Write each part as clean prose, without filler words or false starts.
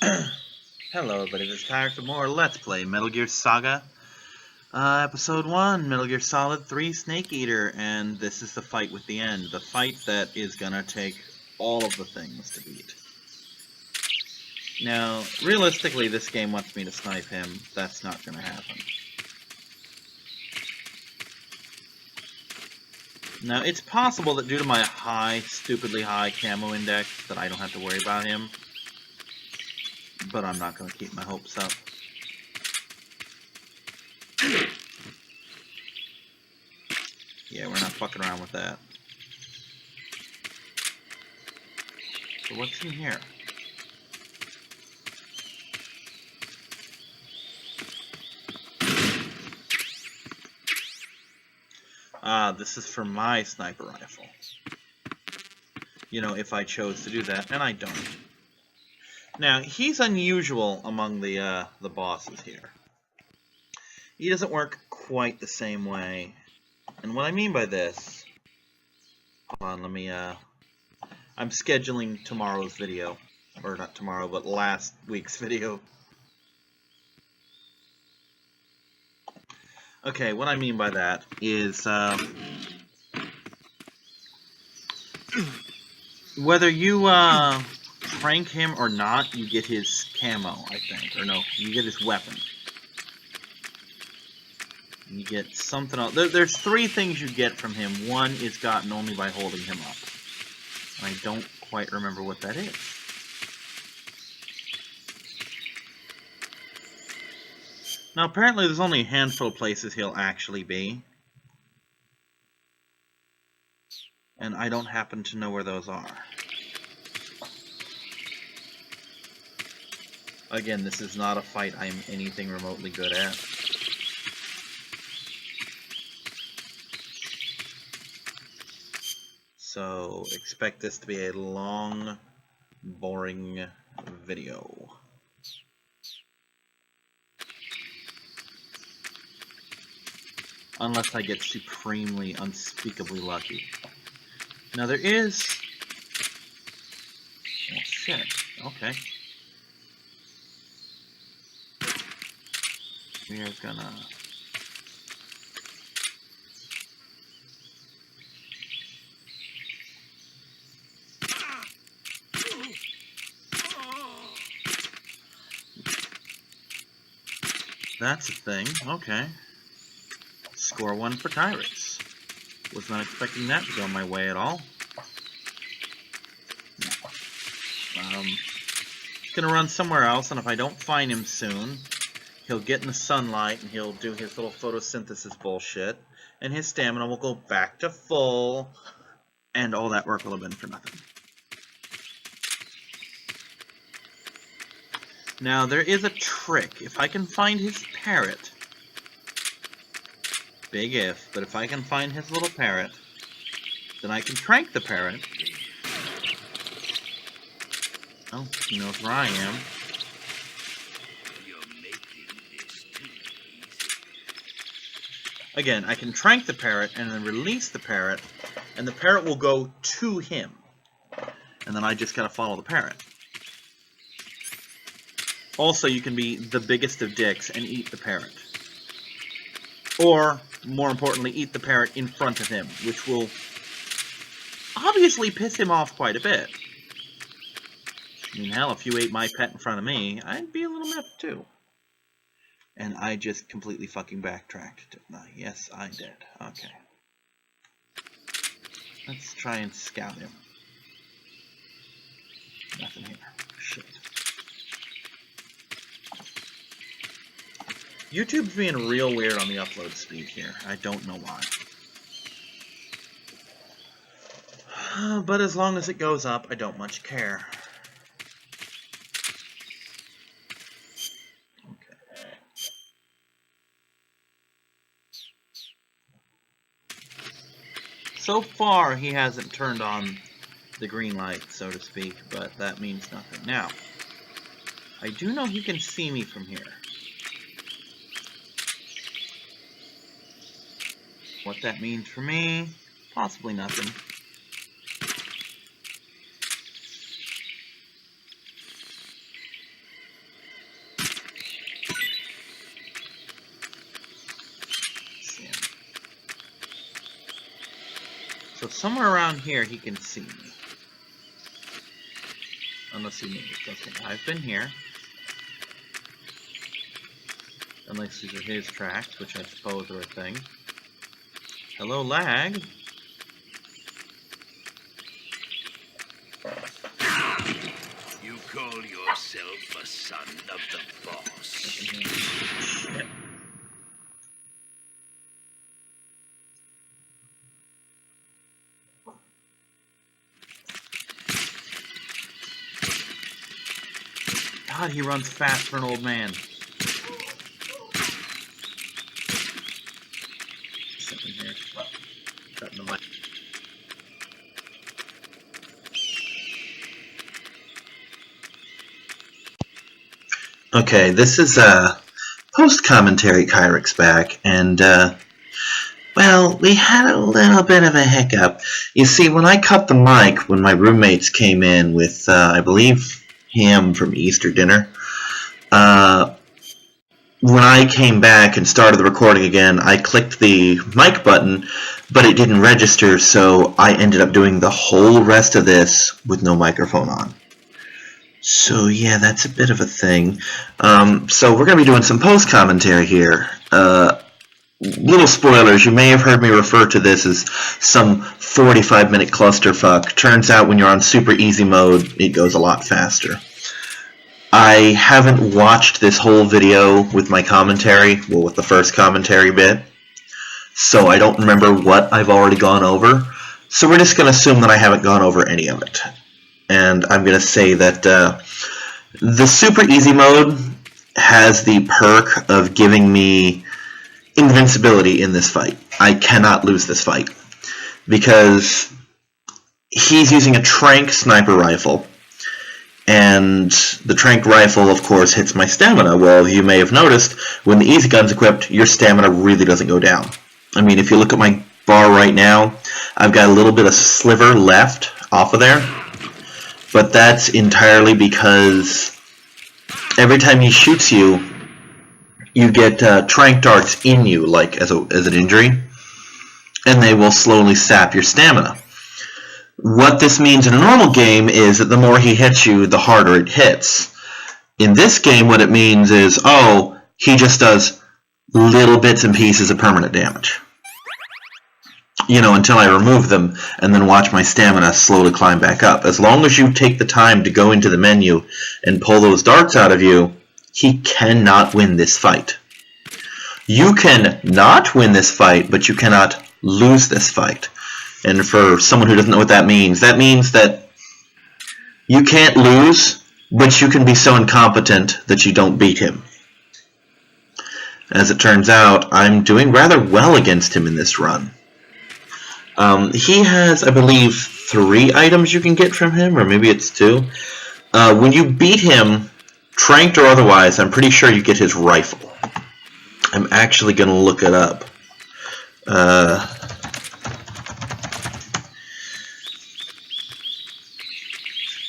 Hello everybody, this is Kyrix with more Let's Play Metal Gear Saga, Episode 1, Metal Gear Solid 3 Snake Eater, and this is the fight with the end, the fight that is gonna take all of the things to beat. Now, realistically, this game wants me to snipe him. That's not gonna happen. Now, it's possible that due to my stupidly high camo index, that I don't have to worry about him. But I'm not going to keep my hopes up. Yeah, we're not fucking around with that. So what's in here? Ah, this is for my sniper rifle. You know, if I chose to do that, and I don't. Now, he's unusual among the bosses here. He doesn't work quite the same way. And what I mean by this... Hold on, let me, I'm scheduling tomorrow's video. Or not tomorrow, but last week's video. Okay, what I mean by that is, whether you, prank him or not, you get his camo, I think. Or no, you get his weapon. You get something else. There's three things you get from him. One is gotten only by holding him up. I don't quite remember what that is. Now, apparently there's only a handful of places he'll actually be. And I don't happen to know where those are. Again, this is not a fight I'm anything remotely good at. So, expect this to be a long, boring video. Unless I get supremely, unspeakably lucky. Now there is... Oh shit, okay. We're gonna... That's a thing, okay. Score one for Kyrix. Was not expecting that to go my way at all. Gonna run somewhere else, and if I don't find him soon, he'll get in the sunlight and he'll do his little photosynthesis bullshit, and his stamina will go back to full, and all that work will have been for nothing. Now, there is a trick. If I can find his parrot, big if, but if I can find his little parrot, then I can trank the parrot. Oh, he knows where I am. Again, I can trank the parrot and then release the parrot, and the parrot will go to him. And then I just gotta follow the parrot. Also, you can be the biggest of dicks and eat the parrot. Or, more importantly, eat the parrot in front of him, which will obviously piss him off quite a bit. I mean, hell, if you ate my pet in front of me, I'd be a little miffed too. And I just completely fucking backtracked. Yes, I did. Okay. Let's try and scout him. Nothing here. Shit. YouTube's being real weird on the upload speed here. I don't know why. But as long as it goes up, I don't much care. Okay. So far, he hasn't turned on the green light, so to speak, but that means nothing. Now, I do know he can see me from here. What that means for me, possibly nothing. So somewhere around here he can see me. Unless he moves. Okay, I've been here. Unless these are his tracks, which I suppose are a thing. Hello, lag. You call yourself a son of the boss. Shit. God, he runs fast for an old man. Something here. Cutting the mic. Okay, this is post-commentary Kyrix back, and well, we had a little bit of a hiccup. You see, when I cut the mic, when my roommates came in with, I believe, ham from Easter dinner, when I came back and started the recording again, I clicked the mic button, but it didn't register, so I ended up doing the whole rest of this with no microphone on. So yeah, that's a bit of a thing. So we're going to be doing some post-commentary here. Little spoilers, you may have heard me refer to this as some 45-minute clusterfuck. Turns out when you're on super easy mode, it goes a lot faster. I haven't watched this whole video with my commentary, well, with the first commentary bit, so I don't remember what I've already gone over. So we're just going to assume that I haven't gone over any of it. And I'm going to say that the super easy mode has the perk of giving me invincibility in this fight. I cannot lose this fight because he's using a trank sniper rifle, and the trank rifle, of course, hits my stamina. Well, you may have noticed, when the easy gun's equipped, your stamina really doesn't go down. I mean, if you look at my bar right now, I've got a little bit of sliver left off of there, but that's entirely because every time he shoots you, you get trank darts in you, like as an injury, and they will slowly sap your stamina. What this means in a normal game is that the more he hits you, the harder it hits. In this game, what it means is, oh, he just does little bits and pieces of permanent damage. You know, until I remove them, and then watch my stamina slowly climb back up. As long as you take the time to go into the menu and pull those darts out of you, he cannot win this fight. You can not win this fight, but you cannot lose this fight. And for someone who doesn't know what that means that you can't lose, but you can be so incompetent that you don't beat him. As it turns out, I'm doing rather well against him in this run. He has, I believe, 3 items you can get from him, or maybe it's 2. When you beat him, tranked or otherwise, I'm pretty sure you get his rifle. I'm actually going to look it up.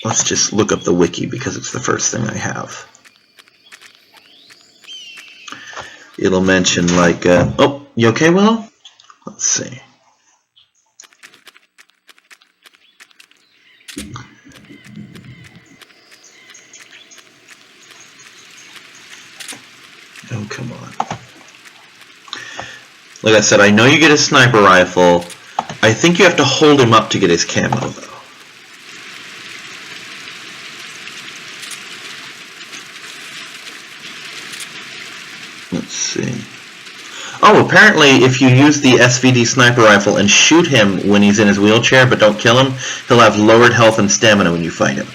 Let's just look up the wiki because it's the first thing I have. It'll mention like, oh, you okay, Will? Let's see. Oh, come on. Like I said, I know you get a sniper rifle. I think you have to hold him up to get his camo, though. Let's see. Oh, apparently if you use the SVD sniper rifle and shoot him when he's in his wheelchair but don't kill him, he'll have lowered health and stamina when you fight him.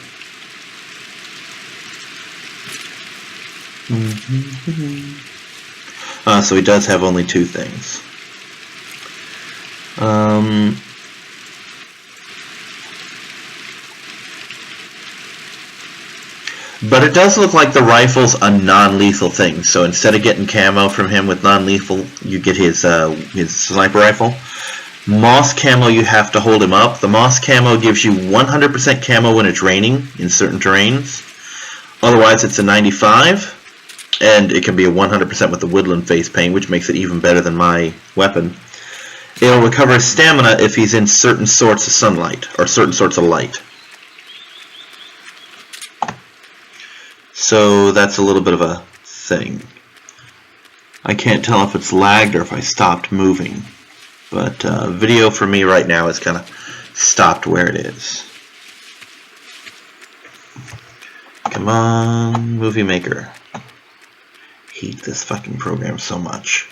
So he does have only 2 things. But it does look like the rifle's a non-lethal thing. So instead of getting camo from him with non-lethal, you get his sniper rifle. Moss camo, you have to hold him up. The moss camo gives you 100% camo when it's raining in certain terrains. Otherwise, it's a 95. And it can be a 100% with the woodland face paint, which makes it even better than my weapon. It'll recover his stamina if he's in certain sorts of sunlight, or certain sorts of light. So that's a little bit of a thing. I can't tell if it's lagged or if I stopped moving. But video for me right now is kind of stopped where it is. Come on, Movie Maker. Hate this fucking program so much.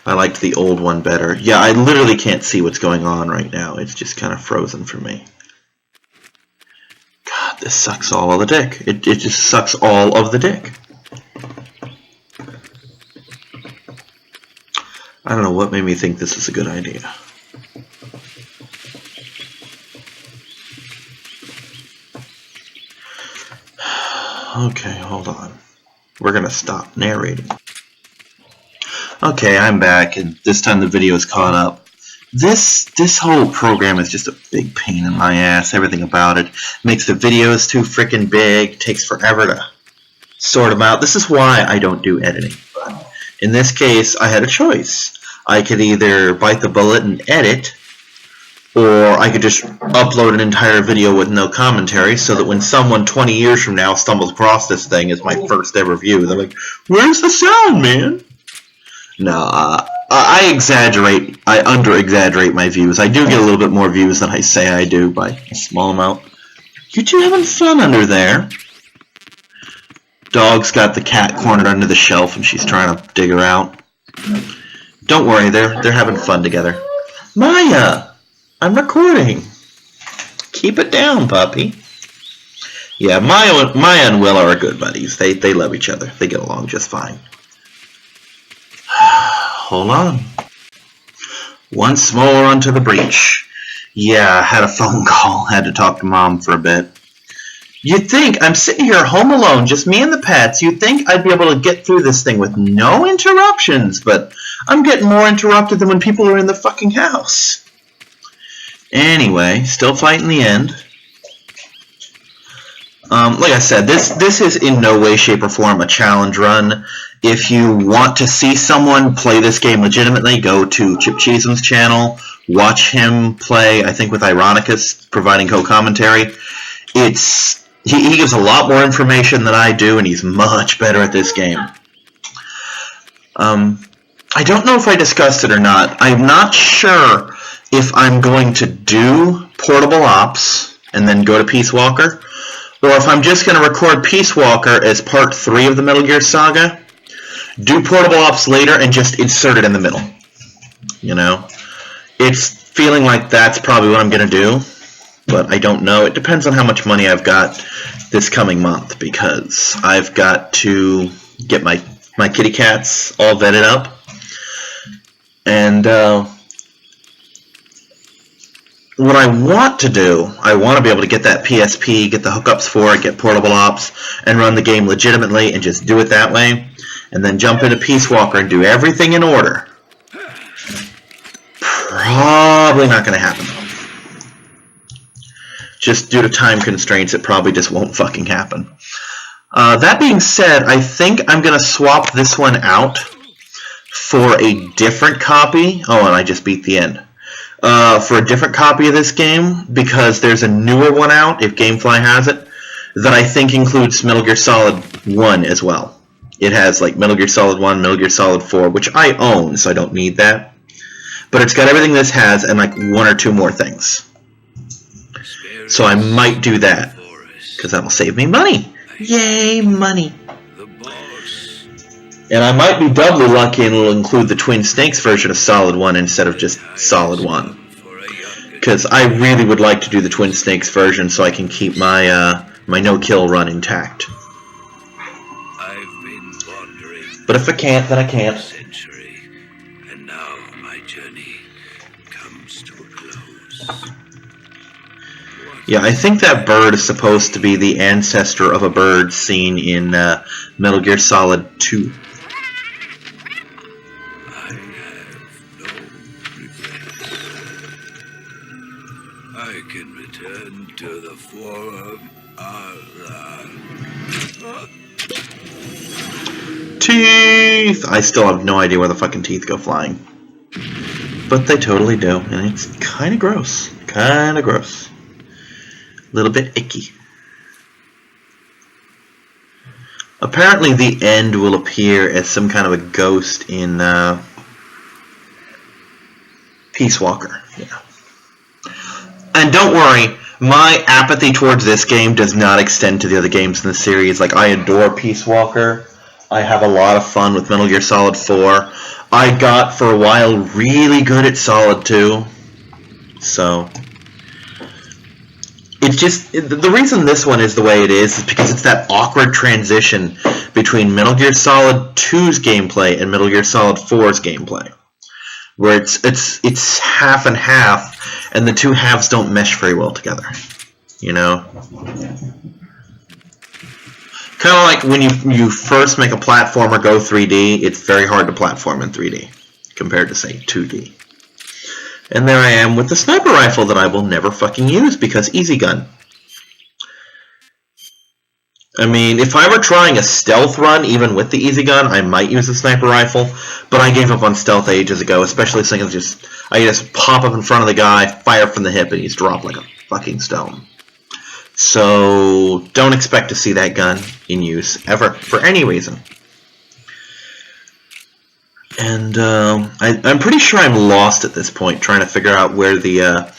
I liked the old one better. Yeah, I literally can't see what's going on right now. It's just kind of frozen for me. God, this sucks all of the dick. It just sucks all of the dick. I don't know what made me think this was a good idea. Okay, hold on. We're gonna stop narrating. Okay, I'm back, and this time the video is caught up. This whole program is just a big pain in my ass. Everything about it makes the videos too freaking big. Takes forever to sort them out. This is why I don't do editing. But in this case, I had a choice. I could either bite the bullet and edit, or I could just upload an entire video with no commentary, so that when someone 20 years from now stumbles across this thing as my first ever view, they're like, "Where's the sound, man?" No, I exaggerate. I under-exaggerate my views. I do get a little bit more views than I say I do by a small amount. You two having fun under there? Dog's got the cat cornered under the shelf, and she's trying to dig her out. Don't worry, they're having fun together. Maya, I'm recording. Keep it down, puppy. Yeah, Maya and Will are good buddies. They love each other. They get along just fine. Hold on. Once more onto the breach. Yeah, I had a phone call. Had to talk to Mom for a bit. You'd think, I'm sitting here home alone, just me and the pets, you'd think I'd be able to get through this thing with no interruptions, but I'm getting more interrupted than when people are in the fucking house. Anyway, still fighting the end. Like I said, this is in no way, shape, or form a challenge run. If you want to see someone play this game legitimately, go to Chip Cheesum's channel, watch him play, I think with Ironicus providing co-commentary. He gives a lot more information than I do, and he's much better at this game. I don't know if I discussed it or not. I'm not sure if I'm going to do Portable Ops and then go to Peace Walker, or if I'm just going to record Peace Walker as part 3 of the Metal Gear Saga, do Portable Ops later, and just insert it in the middle. You know? It's feeling like that's probably what I'm going to do, but I don't know. It depends on how much money I've got this coming month, because I've got to get my kitty cats all vetted up, and what I want to do, I want to be able to get that PSP, get the hookups for it, get Portable Ops, and run the game legitimately and just do it that way, and then jump into Peace Walker and do everything in order. Probably not going to happen, though. Just due to time constraints, it probably just won't fucking happen. That being said, I think I'm going to swap this one out for a different copy. Oh, and I just beat the end. For a different copy of this game, because there's a newer one out, if Gamefly has it, that I think includes Metal Gear Solid 1 as well. It has like Metal Gear Solid 1, Metal Gear Solid 4, which I own, so I don't need that. But it's got everything this has and like 1 or 2 more things. So I might do that, because that'll save me money. Yay, money. And I might be doubly lucky and it'll include the Twin Snakes version of Solid 1 instead of just Solid 1. Because I really would like to do the Twin Snakes version so I can keep my my no-kill run intact. But if I can't, then I can't. And now my journey comes to a close. Yeah, I think that bird is supposed to be the ancestor of a bird seen in Metal Gear Solid 2. I can return to the form Allah. Teeth! I still have no idea where the fucking teeth go flying. But they totally do, and it's kind of gross. Kind of gross. A little bit icky. Apparently the end will appear as some kind of a ghost in Peace Walker. Yeah. And don't worry, my apathy towards this game does not extend to the other games in the series. Like, I adore Peace Walker. I have a lot of fun with Metal Gear Solid 4. I got, for a while, really good at Solid 2. So, it's just, the reason this one is the way it is because it's that awkward transition between Metal Gear Solid 2's gameplay and Metal Gear Solid 4's gameplay. Where it's half and half, and the two halves don't mesh very well together. You know? Kind of like when you first make a platformer go 3D, it's very hard to platform in 3D compared to, say, 2D. And there I am with the sniper rifle that I will never fucking use because easy gun. I mean, if I were trying a stealth run, even with the easy gun, I might use the sniper rifle, but I gave up on stealth ages ago, especially since I just pop up in front of the guy, fire from the hip, and he's dropped like a fucking stone. So, don't expect to see that gun in use, ever, for any reason. And, I'm pretty sure I'm lost at this point, trying to figure out where the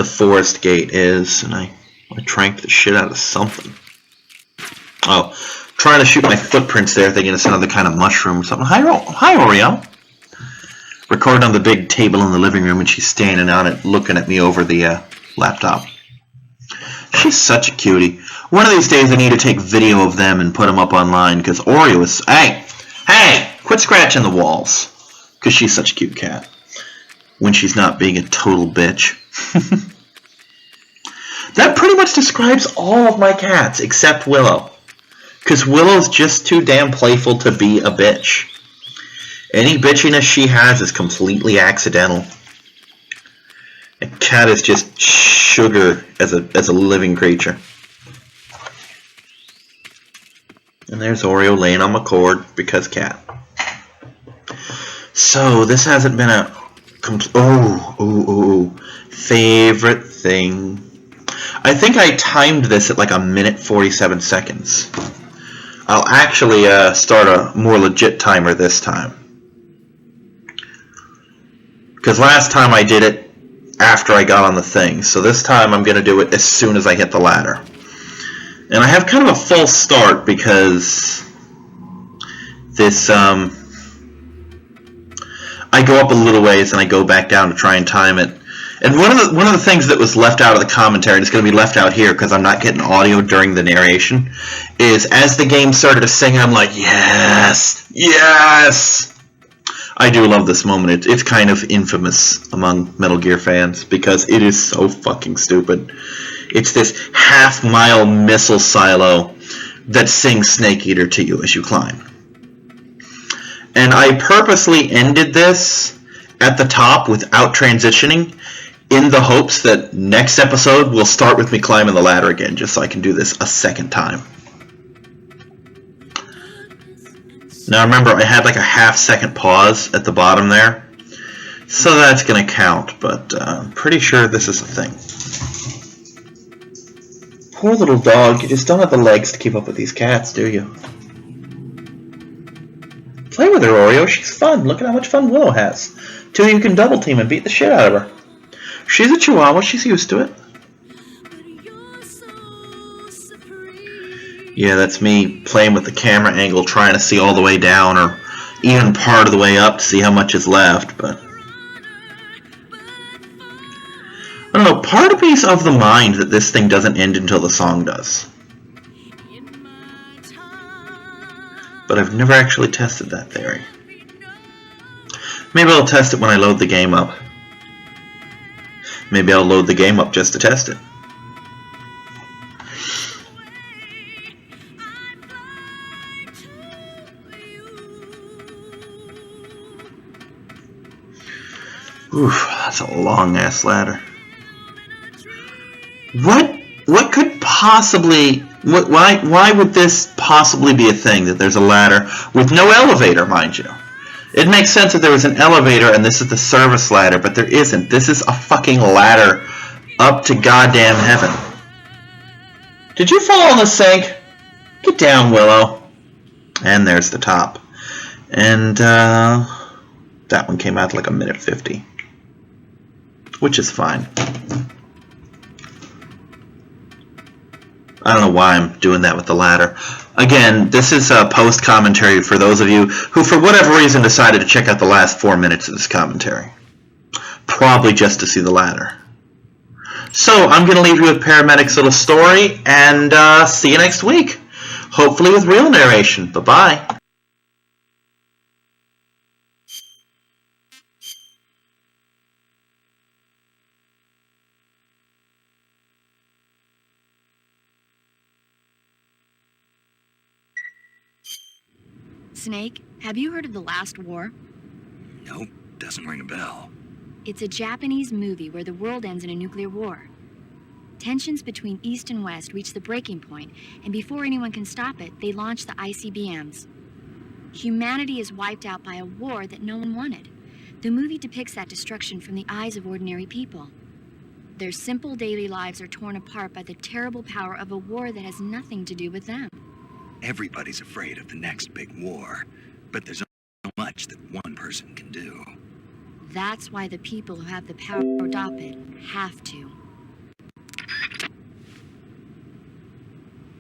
forest gate is, and I tranked the shit out of something. Oh, trying to shoot my footprints there, thinking it's another kind of mushroom or something. Hi, Oreo. Recording on the big table in the living room, and she's standing on it, looking at me over the laptop. She's such a cutie. One of these days I need to take video of them and put them up online, because Oreo is... Hey! Quit scratching the walls. Because she's such a cute cat. When she's not being a total bitch. That pretty much describes all of my cats, except Willow. Because Willow's just too damn playful to be a bitch. Any bitchiness she has is completely accidental. A cat is just sugar as a living creature. And there's Oreo laying on my cord because cat. So this hasn't been a favorite thing. I think I timed this at like 1:47 seconds. I'll actually start a more legit timer this time. Because last time I did it after I got on the thing. So this time I'm going to do it as soon as I hit the ladder. And I have kind of a false start because this, I go up a little ways and I go back down to try and time it. And one of the things that was left out of the commentary, and it's going to be left out here because I'm not getting audio during the narration, is as the game started to sing, I'm like, yes! Yes! I do love this moment. It's kind of infamous among Metal Gear fans because it is so fucking stupid. It's this half-mile missile silo that sings Snake Eater to you as you climb. And I purposely ended this at the top without transitioning in the hopes that next episode will start with me climbing the ladder again, just so I can do this a second time. Now remember, I had like a half-second pause at the bottom there, so that's going to count, but I'm pretty sure this is a thing. Poor little dog, you just don't have the legs to keep up with these cats, do you? Play with her, Oreo, she's fun. Look at how much fun Willow has. Two of you can double team and beat the shit out of her. She's a chihuahua, she's used to it. Yeah, that's me playing with the camera angle, trying to see all the way down, or even part of the way up to see how much is left, but... I don't know, part of me's of the mind that this thing doesn't end until the song does. But I've never actually tested that theory. Maybe I'll test it when I load the game up. Maybe I'll load the game up just to test it. Oof, that's a long-ass ladder. What could possibly... Why would this possibly be a thing, that there's a ladder with no elevator, mind you? It makes sense if there was an elevator and this is the service ladder, but there isn't. This is a fucking ladder up to goddamn heaven. Did you fall in the sink? Get down, Willow. And there's the top. And that one came out like a minute 50. Which is fine. I don't know why I'm doing that with the ladder. Again, this is a post-commentary for those of you who, for whatever reason, decided to check out the last 4 minutes of this commentary. Probably just to see the ladder. So, I'm going to leave you with Paramedic's little story, and see you next week. Hopefully with real narration. Bye-bye. Snake, have you heard of The Last War? Nope, doesn't ring a bell. It's a Japanese movie where the world ends in a nuclear war. Tensions between East and West reach the breaking point, and before anyone can stop it, they launch the ICBMs. Humanity is wiped out by a war that no one wanted. The movie depicts that destruction from the eyes of ordinary people. Their simple daily lives are torn apart by the terrible power of a war that has nothing to do with them. Everybody's afraid of the next big war, but there's so much that one person can do. That's why the people who have the power to stop it have to.